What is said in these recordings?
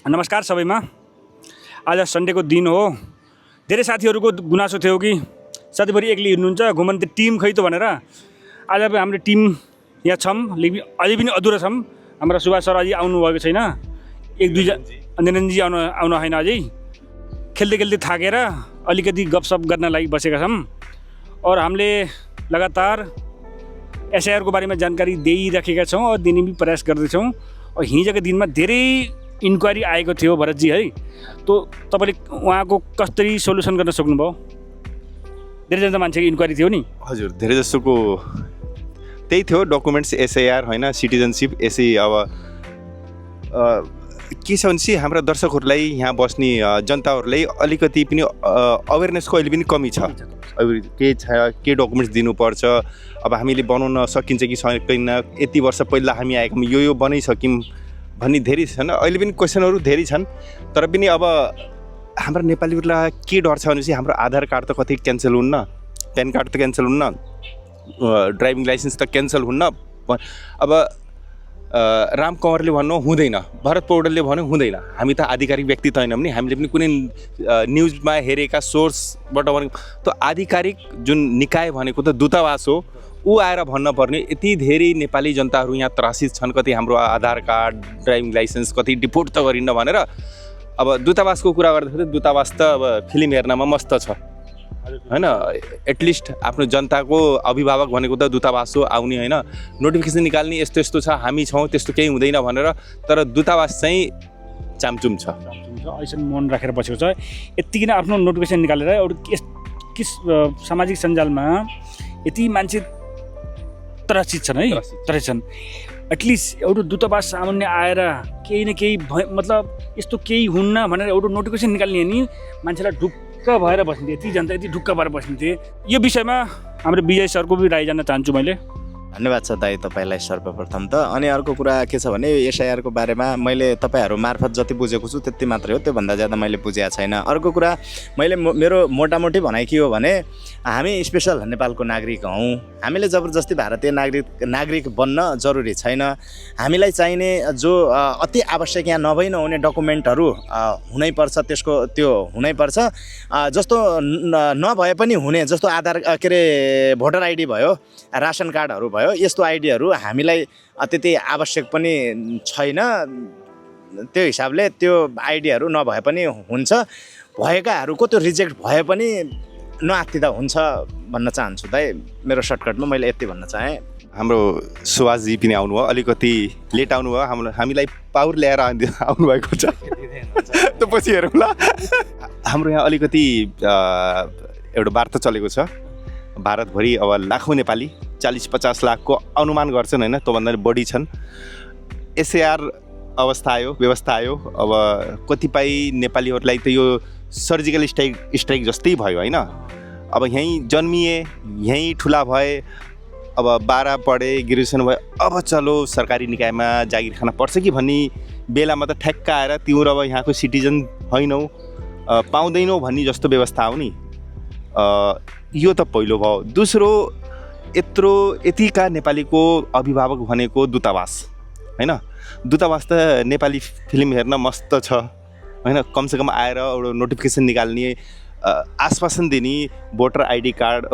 नमस्कार सबैमा। आज सन्डेको दिन हो। धेरै साथीहरूको गुनासो थियो कि सधैँभरि एक्लै हिँड्नुहुन्छ, घुमन्ते टिम खै त भनेर। आज अब हाम्रो टिम यहाँ छौँ, लेकिन अझै पनि अधुरा छौँ। हाम्रा सुभाष सर अझै आउनुभएको छैन, एक दुईजना निरञ्जी आउनु होइन अझै। खेल्दै खेल्दै थाकेर अलिकति गफसफ गर्न लागि बसेका छौँ। और हामीले लगातार एसआईआरको बारेमा जानकारी दिइराखेका छौँ और दिने पनि प्रयास गर्दैछौँ। और हिजोको दिनमा धेरै इन्क्वायरी आएको थियो भरतजी है, तो तपाईँले उहाँको कसरी सोल्युसन गर्न सक्नुभयो? धेरैजना मान्छेको इन्क्वायरी थियो नि। हजुर, धेरै जस्तोको त्यही थियो, डकुमेन्ट्स एसआईआर होइन, सिटिजनसिप। यसै अब के छ भनेपछि हाम्रा दर्शकहरूलाई, यहाँ बस्ने जनताहरूलाई अलिकति पनि अवेरनेसको अहिले पनि कमी छ। अब के छ, के डकुमेन्ट्स दिनुपर्छ, अब हामीले बनाउन सकिन्छ कि सकिन्न, यति वर्ष पहिला हामी आएकोमा यो बनाइसक्यौँ भन्ने धेरै छन्। अहिले पनि क्वेसनहरू धेरै छन्। तर पनि अब हाम्रो नेपालीहरूलाई के डर छ भनेपछि हाम्रो आधार कार्ड त कतै क्यान्सल हुन्न, प्यान कार्ड त क्यान्सल हुन्न, ड्राइभिङ लाइसेन्स त क्यान्सल हुन्न। अब राम कंवरले भन्नु हुँदैन, भरत पौडेलले भन्नु हुँदैन। हामी त आधिकारिक व्यक्ति त होइनौँ नि, हामीले पनि कुनै न्युजमा हेरेका सोर्सबाट भनेको त आधिकारिक जुन निकाय भनेको त दूतावास हो। ऊ आएर भन्न पर्ने यति धेरै नेपाली जनताहरू यहाँ त्रासित छन्, कति हाम्रो आधार कार्ड, ड्राइभिङ लाइसेन्स कति डिपोर्ट त गरिन्न भनेर। अब दूतावासको कुरा गर्दाखेरि दूतावास त अब फिल्म हेर्नमा मस्त छ होइन, एटलिस्ट आफ्नो जनताको अभिभावक भनेको त दूतावास हो, आउने होइन, नोटिफिकेसन निकाल्ने यस्तो यस्तो छ, हामी छौँ, त्यस्तो केही हुँदैन भनेर। तर दूतावास चाहिँ चामचुम छ, ऐसन मन राखेर बसेको छ। यत्तिकै नै आफ्नो नोटिफिकेसन निकालेर अरू किस सामाजिक सञ्जालमा यति मान्छे त्रसित छन् है, त्रसित छन्। एटलिस्ट एउटा दूतावास सामान्य आएर केही न केही मतलब यस्तो केही हुन्न भनेर एउटा नोटिफिकेसन निकाल्ने नि मान्छेलाई ढुक्क भएर बस्ने, यति जनता यति ढुक्क भएर बस्ने थिए। यो विषयमा हाम्रो विजय सरको पनि राय जान्न चाहन्छु मैले। धन्यवाद छ दाइ तपाईँलाई सर्वप्रथम त। अनि अर्को कुरा के छ भने एसआईआरको बारेमा मैले तपाईँहरू मार्फत जति बुझेको छु त्यति मात्रै हो, त्योभन्दा ज्यादा मैले बुझेको छैन। अर्को कुरा मैले मेरो मोटामोटी भनाइ के हो भने हामी स्पेसल नेपालको नागरिक हौँ, हामीले जबरजस्ती भारतीय नागरिक बन्न जरुरी छैन। हामीलाई चाहिने जो अति आवश्यक यहाँ नभई नहुने डकुमेन्टहरू हुनैपर्छ, त्यसको त्यो हुनैपर्छ। जस्तो नभए पनि हुने, जस्तो आधार के अरे भोटर आइडी भयो, रासन कार्डहरू भयो, यस्तो आइडियाहरू हामीलाई त्यति आवश्यक पनि छैन। त्यो हिसाबले त्यो आइडियाहरू नभए पनि हुन्छ, भएकाहरूको त्यो रिजेक्ट भए पनि नआत्तिदा हुन्छ भन्न चाहन्छु दाइ। मेरो सर्टकटमा मैले यति भन्न चाहेँ। हाम्रो सुभाषजी पनि आउनुभयो, अलिकति लेट आउनुभयो, हामीलाई पावर ल्याएर आउनुभएको छ। त्यो पछि हेरौँ ल। हाम्रो यहाँ अलिकति एउटा वार्ता चलेको छ, भारतभरि अब लाखौँ नेपाली, 40-50 लाखको अनुमान गर्छन् होइन, त्योभन्दा बढी छन्। एसआईआर अवस्था आयो, व्यवस्था आयो। अब कतिपय नेपालीहरूलाई त यो सर्जिकल स्ट्राइक जस्तै भयो होइन। अब यहीँ जन्मिए, यहीँ ठुला भए, अब 12 पढे, ग्रेजुएसन भयो, अब चलो सरकारी निकायमा जागिर खान पर्छ कि भन्ने बेलामा त ठ्याक्क आएर तिम्रो अब यहाँको सिटिजन होइनौ, पाउँदैनौ भन्ने जस्तो व्यवस्था आउने। यो त पहिलो भयो। दोस्रो, यतिका नेपालीको अभिभावक भनेको दूतावास होइन। दूतावास त नेपाली फिल्म हेर्न मस्त छ होइन, कमसेकम आएर एउटा नोटिफिकेसन निकाल्ने, आश्वासन दिने, voter ID card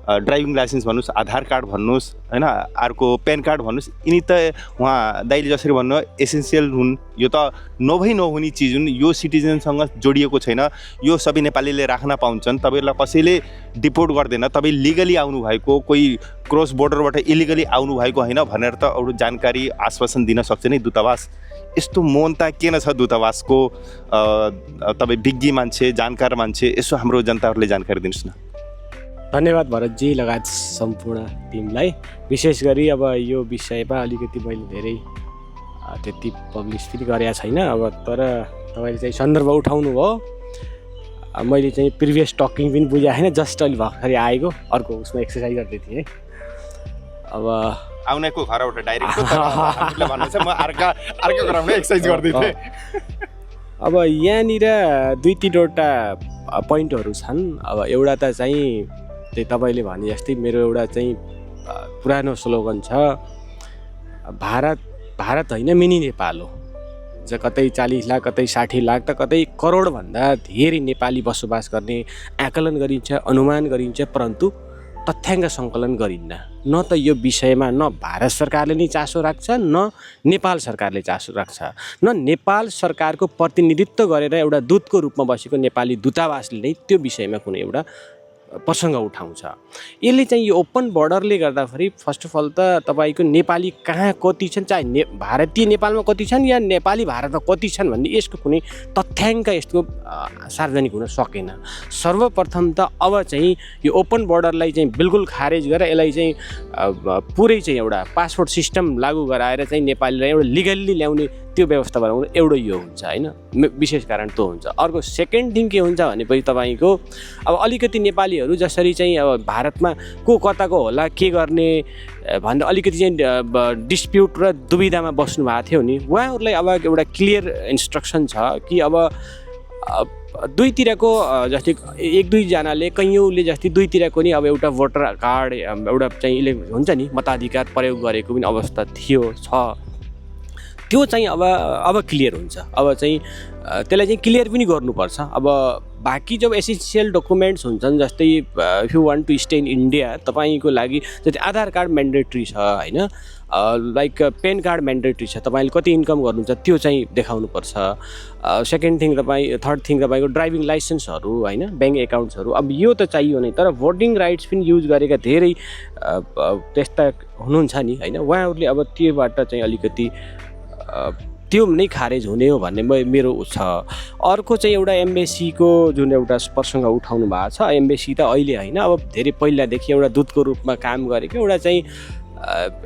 driving licence भन्नुहोस्, आधार कार्ड भन्नुहोस् होइन, अर्को प्यान कार्ड भन्नुहोस्, यिनी त उहाँ दाइले जसरी भन्नु एसेन्सियल हुन्। यो त नभई नहुने चिज हुन्, यो सिटिजनसँग जोडिएको छैन, यो सबै नेपालीले राख्न पाउँछन्। तपाईँहरूलाई कसैले डिपोर्ट गर्दैन, तपाईँ लिगली आउनुभएको, कोही क्रस बोर्डरबाट इलिगली आउनुभएको होइन भनेर त अरू जानकारी आश्वासन दिन सक्छ नि दूतावास। यस्तो मौनता किन छ दूतावासको? तपाईँ विज्ञ मान्छे, जानकार मान्छे, यसो हाम्रो जनताहरूले जानकारी दिनुहोस् न। धन्यवाद भरतजी लगायत सम्पूर्ण टिमलाई। विशेष गरी अब यो विषयमा अलिकति मैले धेरै त्यति पब्लिस पनि गरेको छैन। अब तर तपाईँले चाहिँ सन्दर्भ उठाउनु भयो, मैले चाहिँ प्रिभियस टकिङ पनि बुझेको छैन, जस्ट अहिले भर्खरै आएको अर्को उसमा एक्सर्साइज गर्दै थिएँ। अब आउनेको घरबाट डाइरेक्ट भन्नुहुन्छ, म अर्को घरमा एक्सर्साइज गर्दै थिएँ। अब यहाँनिर 2-3वटा पोइन्टहरू छन्। अब एउटा त चाहिँ त्यही तपाईँले भने जस्तै मेरो एउटा चाहिँ पुरानो स्लोगन छ, भारत होइन मिनी नेपाल हो। कतै 40 लाख कतै 60 लाख त कतै करोडभन्दा धेरै नेपाली बसोबास गर्ने आकलन गरिन्छ, अनुमान गरिन्छ, परन्तु तथ्याङ्क सङ्कलन गरिन्न। न त यो विषयमा न भारत सरकारले नै चासो राख्छ, न नेपाल सरकारले चासो राख्छ, न नेपाल सरकारको प्रतिनिधित्व गरेर एउटा दूतको रूपमा बसेको नेपाली दूतावासले नै त्यो विषयमा कुनै एउटा प्रसङ्ग उठाउँछ। यसले चाहिँ यो ओपन बोर्डरले गर्दाखेरि फर्स्ट अफ अल त तपाईँको नेपाली कहाँ कति छन्, चाहे भारतीय नेपालमा कति छन् या नेपाली भारतमा कति छन् भन्ने यसको कुनै तथ्याङ्क यस्तो सार्वजनिक हुन सकेन। सर्वप्रथम त अब चाहिँ यो ओपन बोर्डरलाई चाहिँ बिल्कुल खारेज गरेर यसलाई चाहिँ पुरै चाहिँ एउटा पासपोर्ट सिस्टम लागू गराएर चाहिँ नेपालीलाई एउटा लिगल्ली ल्याउने त्यो व्यवस्था बनाउनु एउटा यो हुन्छ होइन, विशेष कारण त्यो हुन्छ। अर्को सेकेन्ड थिङ के हुन्छ भनेपछि तपाईँको अब अलिकति नेपालीहरू जसरी चाहिँ अब भारतमा को कताको होला के गर्ने भन्दा अलिकति चाहिँ डिस्प्युट र दुविधामा बस्नु भएको थियो नि, उहाँहरूलाई अब एउटा क्लियर इन्स्ट्रक्सन छ कि अब दुईतिरको जस्तै एक दुईजनाले कैयौँले जस्तै दुईतिरको नि अब एउटा भोटर कार्ड एउटा चाहिँ हुन्छ नि मताधिकार प्रयोग गरेको पनि अवस्था थियो छ, त्यो चाहिँ अब क्लियर हुन्छ। अब चाहिँ त्यसलाई चाहिँ क्लियर पनि गर्नुपर्छ। अब बाँकी जब एसेन्सियल डकुमेन्ट्स हुन्छन् जस्तै if you want to stay in India तपाईँको लागि जस्तै आधार कार्ड म्यान्डेटरी छ होइन, लाइक पेन कार्ड म्यान्डेटरी छ, तपाईँले कति इन्कम गर्नुहुन्छ त्यो चाहिँ देखाउनुपर्छ। सेकेन्ड थिङ थर्ड थिङ तपाईँको ड्राइभिङ लाइसेन्सहरू होइन, ब्याङ्क एकाउन्ट्सहरू, अब यो त चाहियो नै। तर भोटिङ राइट्स पनि युज गरेका धेरै त्यस्ता हुनुहुन्छ नि होइन, उहाँहरूले अब त्योबाट चाहिँ अलिकति त्यो नै खारेज हुने हो भन्ने मेरो छ। अर्को चाहिँ एउटा एम्बेसीको जुन एउटा प्रसङ्ग उठाउनु भएको छ, एम्बेसी त अहिले होइन अब धेरै पहिलादेखि एउटा दूतको रूपमा काम गरेको एउटा चाहिँ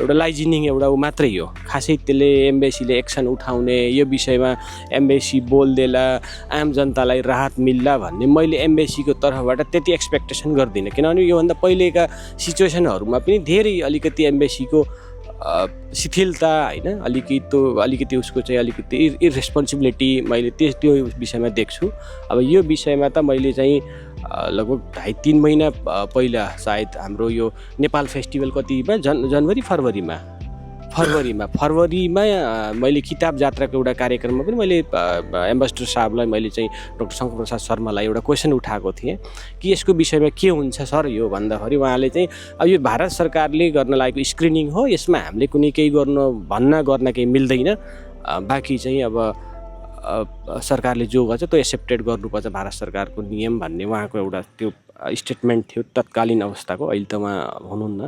एउटा लाइजिनिङ एउटा मात्रै हो, खासै त्यसले एम्बेसीले एक्सन उठाउने यो विषयमा एम्बेसी बोल्देला आम जनतालाई राहत मिल्ला भन्ने मैले एम्बेसीको तर्फबाट त्यति एक्सपेक्टेसन गर्दिनँ। किनभने योभन्दा पहिलेका सिचुएसनहरूमा पनि धेरै अलिकति एम्बेसीको शिथिलता होइन, अलिकति उसको चाहिँ अलिकति इरेस्पोन्सिबिलिटी मैले त्यो विषयमा देख्छु। अब यो विषयमा त मैले चाहिँ लगभग 2.5-3 महिना पहिला सायद हाम्रो यो नेपाल फेस्टिभल कतिमा फरवरीमा मैले किताब जात्राको एउटा कार्यक्रममा पनि मैले एम्बेसडर साहबलाई मैले चाहिँ डाक्टर शङ्कर प्रसाद शर्मालाई एउटा क्वेसन उठाएको थिएँ कि यसको विषयमा के हुन्छ सर यो भन्दाखेरि उहाँले चाहिँ अब यो भारत सरकारले गर्न लागेको स्क्रिनिङ हो, यसमा हामीले कुनै केही गर्न केही मिल्दैन, बाँकी चाहिँ अब सरकारले जो गर्छ त्यो एक्सेप्टेड गर्नुपर्छ भारत सरकारको नियम भन्ने उहाँको एउटा त्यो स्टेटमेन्ट थियो तत्कालीन अवस्थाको। अहिले त उहाँ हुनुहुन्न,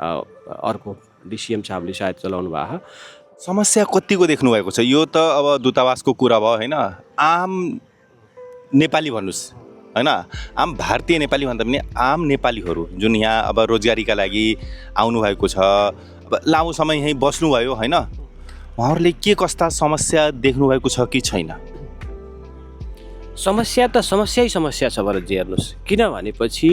अर्को डिसिएम साहबले सायद चलाउनु भएको। समस्या कतिको देख्नुभएको छ? यो त अब दूतावासको कुरा भयो होइन, आम नेपाली भन्नुहोस् होइन, आम भारतीय नेपाली भन्दा पनि आम नेपालीहरू जुन यहाँ अब रोजगारीका लागि आउनुभएको छ, अब लामो समय यहीँ बस्नुभयो होइन, उहाँहरूले के कस्ता समस्या देख्नुभएको छ कि छैन? समस्या त समस्या छ भरतजी, हेर्नुहोस् किन भनेपछि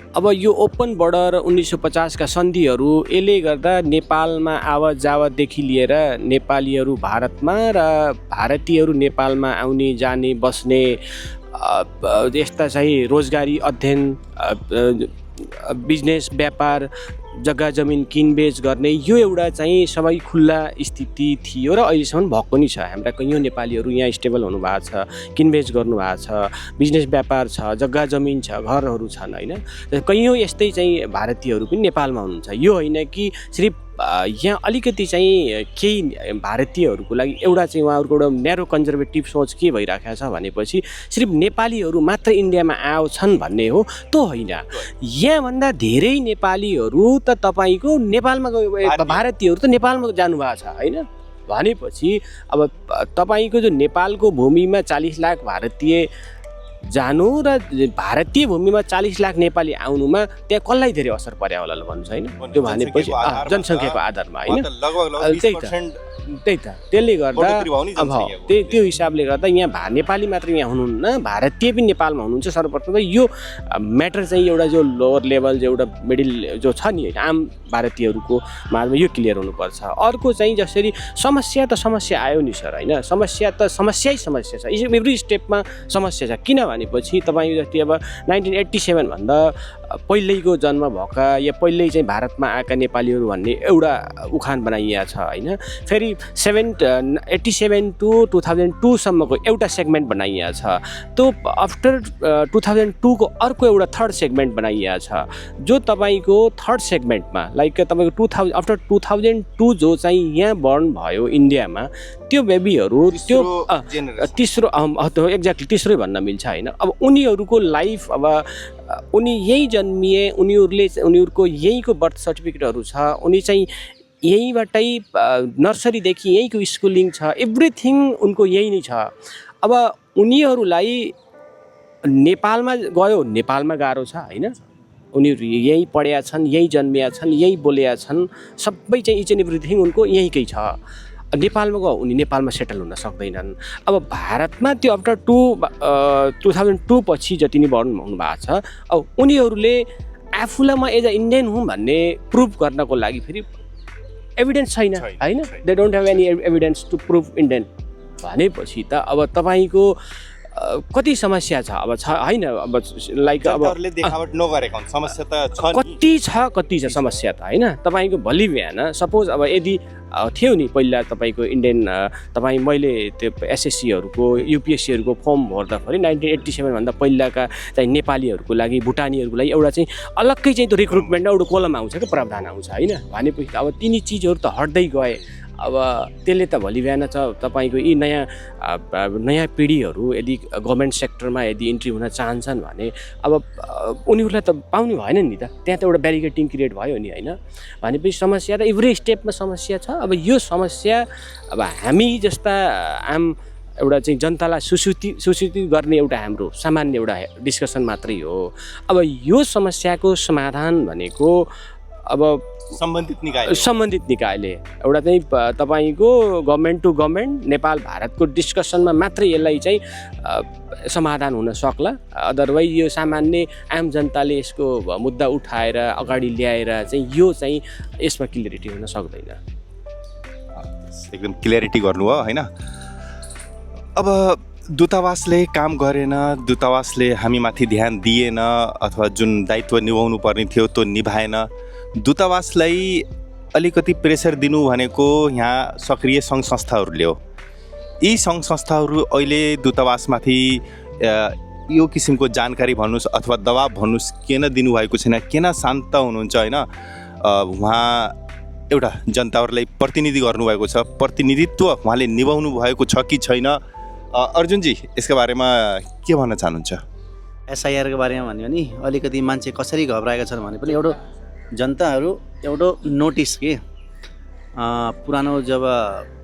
अब यो ओपन बोर्डर 1950 का सन्धिहरू यसले गर्दा नेपालमा आवत जावतदेखि लिएर नेपालीहरू भारतमा र भारतीयहरू नेपालमा आउने जाने बस्ने यस्ता चाहिँ रोजगारी अध्ययन बिजनेस व्यापार जग्गा जमिन किनबेच गर्ने यो एउटा चाहिँ सबै खुल्ला स्थिति थियो र अहिलेसम्म भएको नि छ। हाम्रा कैयौँ नेपालीहरू यहाँ स्टेबल हुनुभएको छ, किनबेच गर्नुभएको छ, बिजनेस व्यापार छ, जग्गा जमिन छ, घरहरू छन् होइन। कैयौँ यस्तै चाहिँ भारतीयहरू पनि नेपालमा हुनुहुन्छ। यो होइन कि सिर्फ यहाँ अलिकति चाहिँ केही भारतीयहरूको लागि एउटा चाहिँ उहाँहरूको एउटा न्यारो कन्जर्भेटिभ सोच के भइरहेको छ भनेपछि सिर्फ नेपालीहरू मात्र इन्डियामा आउँछन् भन्ने हो, त्यो होइन। यहाँभन्दा धेरै नेपालीहरू त तपाईँको नेपालमा भारतीयहरू त नेपालमा जानुभएको छ होइन। भनेपछि अब तपाईँको जो नेपालको भूमिमा 40 लाख भारतीय जानु र भारतीय भूमिमा 40 लाख नेपाली आउनुमा त्यहाँ कसलाई धेरै असर पर्यो होला भन्नुहोस् होइन। त्यो भनेपछि जनसङ्ख्याको आधारमा होइन, त्यही त त्यसले गर्दा अब त्यो हिसाबले गर्दा यहाँ नेपाली मात्र यहाँ हुनुहुन्न, भारतीय पनि नेपालमा हुनुहुन्छ। सर्वप्रथम त यो म्याटर चाहिँ एउटा जो लोवर लेभल जो एउटा मिडल जो छ नि आम भारतीयहरूको माझमा यो क्लियर हुनुपर्छ। अर्को चाहिँ जसरी समस्या त समस्या आयो नि सर होइन, समस्या त समस्या छ, एभ्री स्टेपमा समस्या छ। किन भनेपछि तपाईँ जस्तै अब 1987 भन्दा पहिल्यैको जन्म भएका या पहिल्यै चाहिँ भारतमा आएका नेपालीहरू भन्ने एउटा उखान बनाइएको छ होइन। फेरि 87 टु 2002सम्मको एउटा सेगमेन्ट बनाइएको छ। त्यो आफ्टर 2002 को अर्को एउटा थर्ड सेगमेन्ट बनाइएको छ, जो तपाईँको थर्ड सेगमेन्टमा लाइक तपाईँको आफ्टर 2002 जो चाहिँ यहाँ बर्न भयो इन्डियामा, त्यो बेबीहरू त्यो तेस्रो एक्ज्याक्टली तेस्रै भन्न मिल्छ होइन। अब उनीहरूको लाइफ अब उनी यहीँ जन्मिए, उनीहरूको यहीँको बर्थ सर्टिफिकेटहरू छ, उनी चाहिँ यहीँबाटै नर्सरीदेखि यहीँको स्कुलिङ छ, एभ्रिथिङ उनको यही नै छ। अब उनीहरूलाई नेपालमा गयो, नेपालमा गाह्रो छ होइन। उनीहरू यहीँ पढेका छन्, यहीँ जन्मिया छन्, यहीँ बोलेका छन्, सबै चाहिँ इच एन्ड एभ्रिथिङ उनको यहीँकै छ। नेपालमा गयो उनी नेपालमा सेटल हुन सक्दैनन्। अब भारतमा त्यो आफ्टर 2002 पछि जति नै बर्न हुनुभएको छ, अब उनीहरूले आफूलाई म एज अ इन्डियन हुँ भन्ने प्रुभ गर्नको लागि फेरि एभिडेन्स छैन होइन। They don't have any evidence to prove Indian भनेपछि त अब तपाईँको कति समस्या छ अब छ होइन। अब लाइक अब देखावट नगरेको समस्या त छ, कति छ समस्या त होइन। तपाईँको भोलि बिहान सपोज अब यदि थियो नि पहिला तपाईँको इन्डियन मैले त्यो एसएससीहरूको युपिएससीहरूको फर्म भर्दाखेरि 1987 भन्दा पहिलाका चाहिँ नेपालीहरूको लागि भुटानीहरूको लागि एउटा चाहिँ अलग्गै चाहिँ त्यो रिक्रुटमेन्ट एउटा कोलम आउँछ क्या, प्रावधान आउँछ होइन। भनेपछि अब तिनी चिजहरू त हट्दै गए। अब त्यसले त भोलि बिहान तपाईँको यी नयाँ पिँढीहरू यदि गभर्मेन्ट सेक्टरमा यदि इन्ट्री हुन चाहन्छन् भने अब उनीहरूलाई त पाउनु भएन नि त, त्यहाँ त एउटा ब्यारिकेडिङ क्रिएट भयो नि होइन। भनेपछि समस्या त एभ्री स्टेपमा समस्या छ। अब यो समस्या अब हामी जस्ता एउटा चाहिँ जनतालाई सुसूचित गर्ने एउटा हाम्रो सामान्य एउटा डिस्कसन मात्रै हो। अब यो समस्याको समाधान भनेको अब सम्बन्धित निकायले एउटा चाहिँ तपाईँको गभर्मेन्ट टु गभर्मेन्ट नेपाल भारतको डिस्कसनमा मात्रै यसलाई चाहिँ समाधान हुन सक्ला। अदरवाइज यो सामान्य आम जनताले यसको मुद्दा उठाएर अगाडि ल्याएर चाहिँ यो चाहिँ यसमा क्लियरिटी हुन सक्दैन। एकदम क्लियरिटी गर्नु हो होइन। अब दूतावासले काम गरेन, दूतावासले हामीमाथि ध्यान दिएन, अथवा जुन दायित्व निभाउनु पर्ने थियो त्यो निभाएन। दूतावासलाई अलिकति प्रेसर दिनु भनेको यहाँ सक्रिय सङ्घ संस्थाहरूले हो। यी सङ्घ संस्थाहरू अहिले दूतावासमाथि यो किसिमको जानकारी भन्नुहोस् अथवा दबाब भन्नुहोस् किन दिनुभएको छैन, किन शान्त हुनुहुन्छ होइन। उहाँ एउटा जनताहरूलाई प्रतिनिधि गर्नुभएको छ, प्रतिनिधित्व उहाँले निभाउनु भएको छ कि छैन। अर्जुनजी यसको बारेमा के भन्न चाहनुहुन्छ? एसआइआरको बारेमा भन्यो भने अलिकति मान्छे कसरी घबराएका छन् भने पनि एउटा जनताहरू एउटा नोटिस के पुरानो जब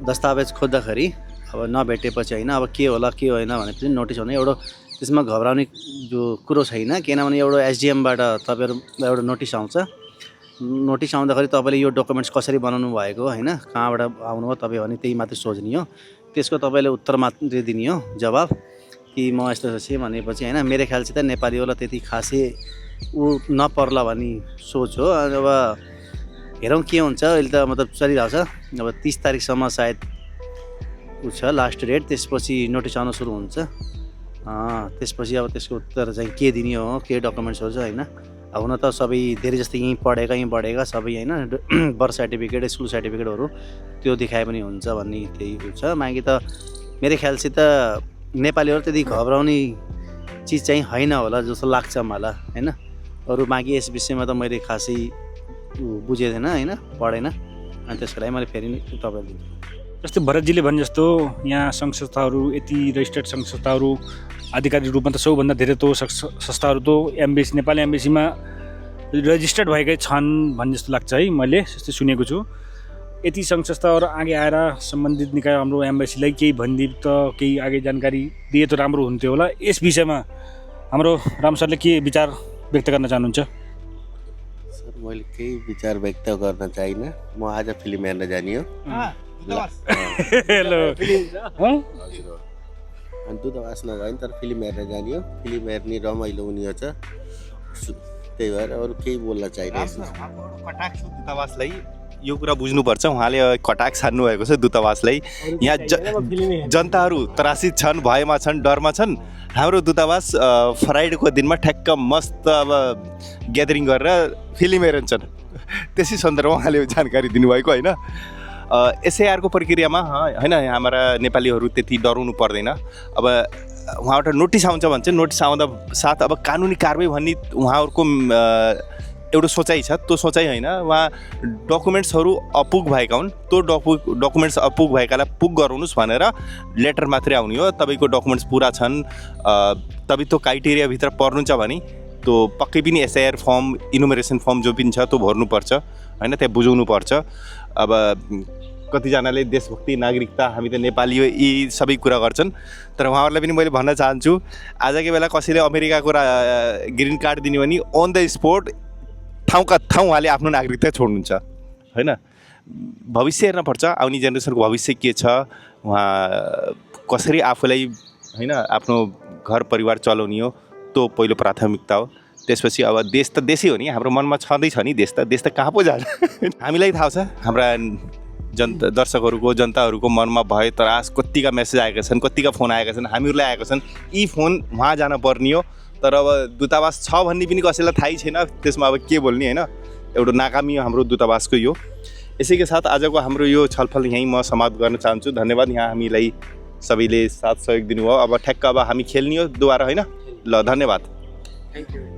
दस्तावेज खोज्दाखेरि अब नभेटेपछि होइन अब के होला के होइन भनेपछि नोटिस हुने एउटा त्यसमा घबराउने जो कुरो छैन। किनभने एउटा एसडिएमबाट तपाईँहरू एउटा नोटिस आउँछ, नोटिस आउँदाखेरि तपाईँले यो डकुमेन्ट्स कसरी बनाउनु भएको होइन, कहाँबाट आउनुभयो तपाईँ भने त्यही मात्रै सोच्ने हो। त्यसको तपाईँले उत्तर मात्रै दिने हो, जवाब कि म यस्तो छ भनेपछि होइन। मेरो ख्याल चाहिँ त नेपालीहरूलाई त्यति खासै नपर्ला भन्ने सोच हो। अब हेरौँ के हुन्छ। अहिले त मतलब चलिरहेको छ, अब 30 तारिकसम्म सायद छ लास्ट डेट, त्यसपछि नोटिस आउन सुरु हुन्छ। त्यसपछि अब त्यसको उत्तर चाहिँ के दिने हो, के डकुमेन्ट्सहरू छ होइन। अब हुन त सबै धेरै जस्तो यहीँ बढेका सबै होइन, बर्थ सर्टिफिकेट स्कुल सर्टिफिकेटहरू त्यो देखाए पनि हुन्छ भन्ने त्यही छ। मागी त मेरो ख्यालसित त नेपालीहरू त्यति घबराउने चिज चाहिँ होइन होला जस्तो लाग्छ मलाई होइन। अरू बाँकी यस विषयमा त मैले खासै बुझेको थिएन होइन, पढेन, अनि त्यसको लागि मैले फेरि तपाईँले जस्तै भरतजीले भने जस्तो यहाँ सङ्घ संस्थाहरू यति रेजिस्टर्ड सङ्घ संस्थाहरू आधिकारिक रूपमा त सबैभन्दा धेरै त संस्थाहरू त एम्बेसी नेपाली एम्बेसीमा रेजिस्टर्ड भएकै छन् भन्ने जस्तो लाग्छ है, मैले त्यस्तै सुनेको छु। यति सङ्घ संस्थाहरू अघि आएर सम्बन्धित निकाय हाम्रो एम्बेसीलाई केही भनिदिए त केही अघि जानकारी दिए त राम्रो हुन्थ्यो होला। यस विषयमा हाम्रो राम सरले के विचार व्यक्त गर्न चाहनुहुन्छ? सर मैले केही विचार व्यक्त गर्न चाहिनँ, म आज फिल्म हेर्न जाने हो। हेलो अनि दूतावास नभए तर फिल्म हेर्न जाने हो, फिल्म हेर्ने रमाइलो हुने छ, त्यही भएर अरू केही बोल्न चाहिरहेको कटाक्ष दूतावासलाई यो कुरा बुझ्नुपर्छ उहाँले कटाक्ष छान्नु भएको छ दूतावासलाई यहाँ जनताहरू त्रासित छन् भयमा छन् डरमा छन् हाम्रो दूतावास फ्राइडेको दिनमा ठ्याक्क मस्त अब ग्यादरिङ गरेर फिल्म हेरन्छन् त्यसै सन्दर्भमा उहाँले जानकारी दिनुभएको होइन एसआइआरको प्रक्रियामा होइन हाम्रा नेपालीहरू त्यति डराउनु पर्दैन अब उहाँबाट नोटिस आउँछ भन्छ नोटिस आउँदा साथ अब कानुनी कारबाही भन्ने उहाँहरूको एउटा सोचाइ छ त्यो सोचाइ होइन उहाँ डकुमेन्ट्सहरू अपुग भएका हुन् त्यो डकुमेन्ट्स अपुग भएकालाई पुग गराउनुहोस् भनेर लेटर मात्रै आउने हो तपाईँको डकुमेन्ट्स पुरा छन् तपाईँ त्यो क्राइटेरियाभित्र पर्नुहुन्छ भने त्यो पक्कै पनि एसआइआर फर्म इनुमरेसन फर्म जो पनि छ त्यो भर्नुपर्छ होइन त्यहाँ बुझाउनुपर्छ अब कतिजनाले देशभक्ति नागरिकता हामी त नेपाली हो यी सबै कुरा गर्छन् तर उहाँहरूलाई पनि मैले भन्न चाहन्छु आजकै बेला कसैले अमेरिकाको ग्रिन कार्ड दिने भने अन द स्पोट ठाउँका ठाउँ उहाँले आफ्नो नागरिकता छोड्नुहुन्छ होइन भविष्य हेर्नुपर्छ आउने जेनेरेसनको भविष्य के छ उहाँ कसरी आफूलाई होइन आफ्नो घर परिवार चलाउने हो त्यो पहिलो प्राथमिकता हो त्यसपछि अब देश त देशै हो नि हाम्रो मनमा छँदैछ नि देश त कहाँ पो जान्छ हामीलाई थाहा छ हाम्रा दर्शकहरूको जनताहरूको मनमा भय त्रास कतिका मेसेज आएका छन् कतिका फोन आएका छन् हामीहरूलाई आएका छन् यी फोन उहाँ जान पर्ने हो तर अब दूतावास छ भन्ने पनि कसैलाई थाहै छैन त्यसमा अब के बोल्ने होइन एउटा नाकामी हाम्रो दूतावासको यो यसैको साथ आजको हाम्रो यो छलफल यहीँ म समाप्त गर्न चाहन्छु धन्यवाद यहाँ हामीलाई सबैले साथ सहयोग दिनुभयो अब ठ्याक्क अब हामी खेल्ने हो दोबारा होइन ल धन्यवाद थ्याङ्क यू